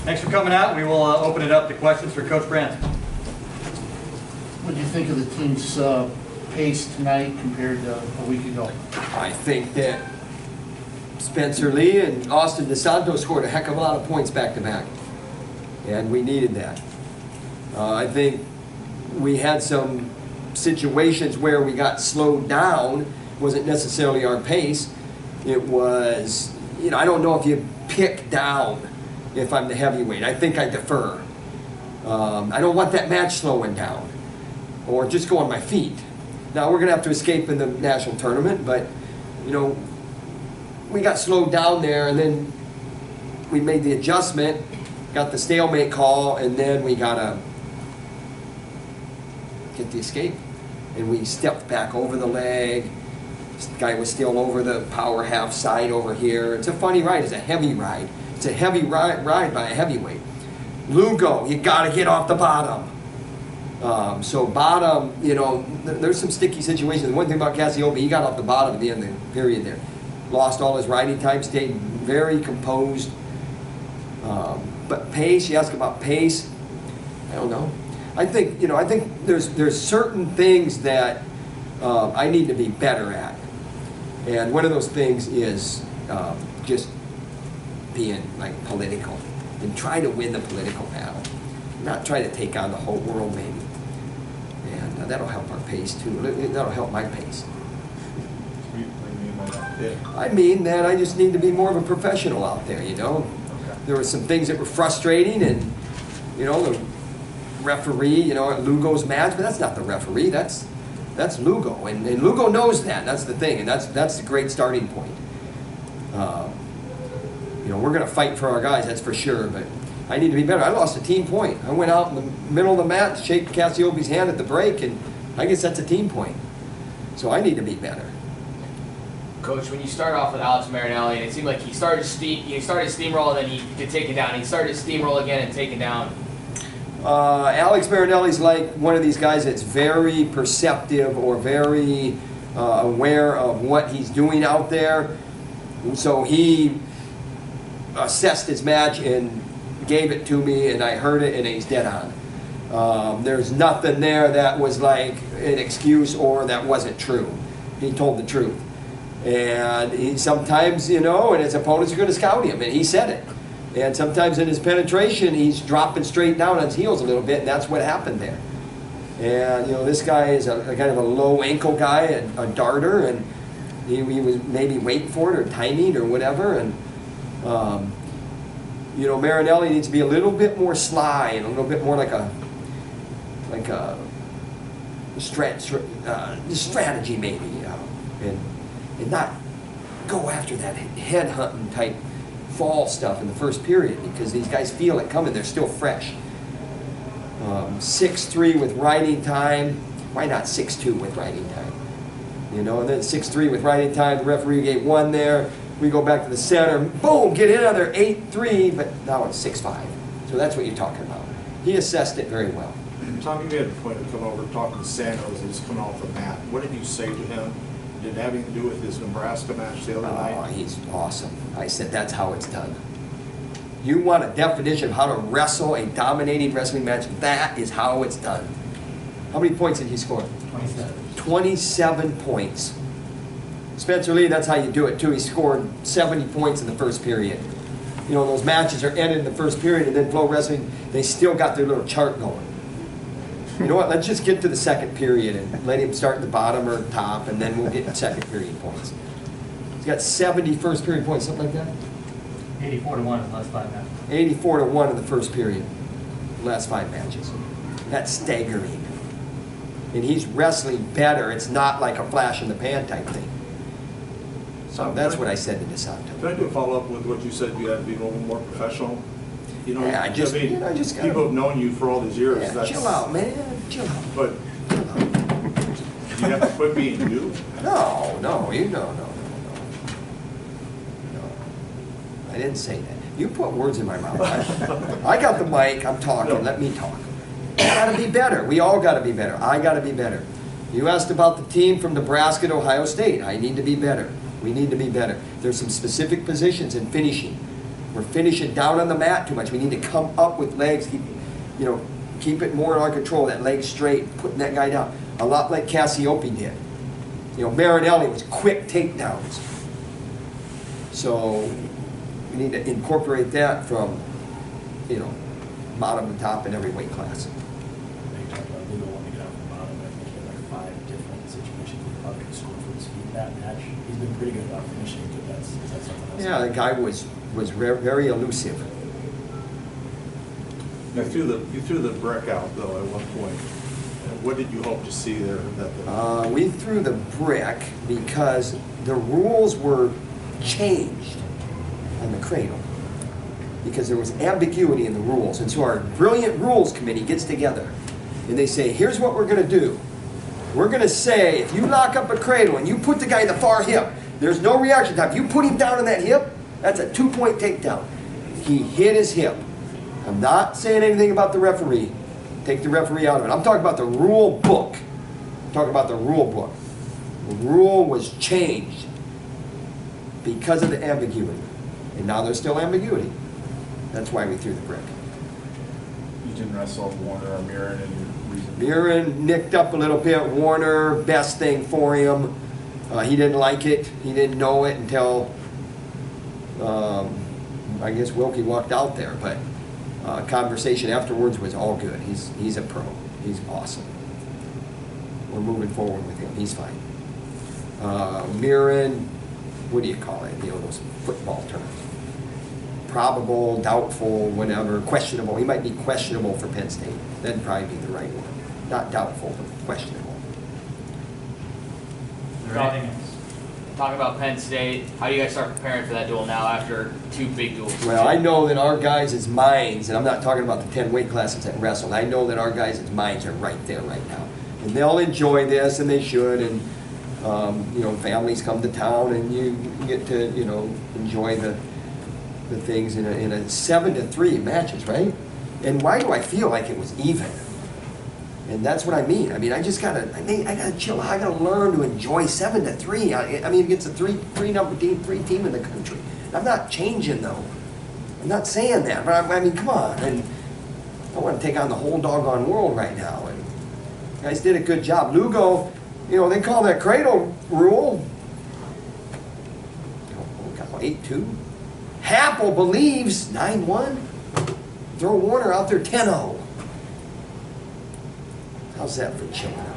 Thanks for coming out. We will open it up to questions for Coach Brandt. What do you think of the team's pace tonight compared to a week ago? I think that Spencer Lee and Austin DeSanto scored a heck of a lot of points back to back, and we needed that. I think we had some situations where we got slowed down. It wasn't necessarily our pace. It was, I don't know if you pick down if I'm the heavyweight. I think I defer. I don't want that match slowing down or just go on my feet. Now, we're going to have to escape in the national tournament, but, we got slowed down there, and then we made the adjustment, got the stalemate call, and then we got to get the escape. And we stepped back over the leg. This guy was still over the power half side over here. It's a funny ride. It's a heavy ride. It's a heavy ride by a heavyweight. Lugo, you got to get off the bottom. So bottom, there's some sticky situations. One thing about Cassiope, he got off the bottom at the end of the period there. Lost all his riding time, stayed very composed. But pace, you ask about pace, I don't know. I think there's certain things that I need to be better at. And one of those things is just being like political and try to win the political battle. Not try to take on the whole world maybe. And that'll help our pace too. That'll help my pace. I mean that I just need to be more of a professional out there, Okay. There were some things that were frustrating and, the referee, at Lugo's match, but that's not the referee, that's Lugo. And Lugo knows that, that's the thing, and that's the great starting point. We're going to fight for our guys, that's for sure, but I need to be better. I lost a team point. I went out in the middle of the mat to shake Cassiope's hand at the break, and I guess that's a team point. So I need to be better. Coach, when you start off with Alex Marinelli, and it seemed like he started steamroll, and then he could take it down. He started steamroll again and take it down. Alex Marinelli's like one of these guys that's very perceptive or very aware of what he's doing out there. So he assessed his match and gave it to me, and I heard it, and he's dead on. There's nothing there that was like an excuse or that wasn't true. He told the truth. And he sometimes, and his opponents are going to scout him, and he said it. And sometimes in his penetration, he's dropping straight down on his heels a little bit, and that's what happened there. And, this guy is a kind of a low ankle guy, a darter, and he was maybe waiting for it or timing or whatever. And, Marinelli needs to be a little bit more sly and a little bit more like a strategy maybe, and not go after that head hunting type fall stuff in the first period, because these guys feel it coming. They're still fresh. 6-3 with riding time. Why not 6-2 with riding time? And then 6-3 with riding time. The referee gave 1 there. We go back to the center. Boom, get in another 8-3, but now it's 6-5. So that's what you're talking about. He assessed it very well. Tom, you had a point to come over talking to Santos. He's coming off the mat. What did you say to him? Did it have anything to do with his Nebraska match the other night? Oh, he's awesome. I said, that's how it's done. You want a definition of how to wrestle a dominating wrestling match? That is how it's done. How many points did he score? 27. 27 points. Spencer Lee, that's how you do it too. He scored 70 points in the first period. Those matches are ended in the first period, and then Flow Wrestling, they still got their little chart going. You know what, let's just get to the second period and let him start at the bottom or top, and then we'll get second period points. He's got 70 first period points, something like that? 84-1 in the last 5 matches. 84-1 in the first period, last 5 matches. That's staggering. And he's wrestling better. It's not like a flash in the pan type thing. So that's what I said to DeSanto. Can I do a follow-up with what you said? You had to be a little more professional. Yeah, I just gotta, people have known you for all these years. Yeah, chill out, man. Chill out. But you have to quit being you. No. No. I didn't say that. You put words in my mouth. I got the mic. I'm talking. No. Let me talk. I gotta be better. We all gotta be better. I gotta be better. You asked about the team from Nebraska to Ohio State. I need to be better. We need to be better. There's some specific positions in finishing We're finishing down on the mat too much. We need to come up with legs, keep it more in our control, that leg straight, putting that guy down. A lot like Cassiope did. Marinelli was quick takedowns. So we need to incorporate that from, bottom to top in every weight class. They talked about Lugo wanting to get out from the bottom. I think he had like 5 different situations where he probably could score for his feet that match. He's been pretty good about finishing, but is that something else? Yeah, the guy was very elusive. Now, you threw the brick out though at one point. What did you hope to see there? We threw the brick because the rules were changed on the cradle. Because there was ambiguity in the rules. And so our brilliant rules committee gets together and they say, here's what we're going to do. We're going to say, if you lock up a cradle and you put the guy in the far hip, there's no reaction time. If you put him down in that hip, that's a 2-point takedown. He hit his hip. I'm not saying anything about the referee. Take the referee out of it. I'm talking about the rule book. I'm talking about the rule book. The rule was changed because of the ambiguity. And now there's still ambiguity. That's why we threw the brick. You didn't wrestle Warner or Mirren and your reason? Mirren nicked up a little bit. Warner, best thing for him. He didn't like it. He didn't know it until, I guess Wilkie walked out there. But conversation afterwards was all good. He's a pro. He's awesome. We're moving forward with him. He's fine. Mirren, what do you call it? Those football terms. Probable, doubtful, whatever, questionable. He might be questionable for Penn State. That'd probably be the right one. Not doubtful, but questionable. Is there anything else? Talking about Penn State, how do you guys start preparing for that duel now after 2 big duels? Well, I know that our guys' minds, and I'm not talking about the 10 weight classes that wrestled, I know that our guys' minds are right there right now. And they'll enjoy this, and they should, and families come to town, and you get to, enjoy the things in a 7-3 matches, right? And why do I feel like it was even? And that's what I mean. I gotta chill. I gotta learn to enjoy 7-3. Against a three team in the country. I'm not changing though. I'm not saying that, but come on. And I want to take on the whole doggone world right now. And guys did a good job. Lugo, they call that cradle rule. 8-2. Happel believes 9-1. Throw Warner out there 10-0. How's that for chilling out?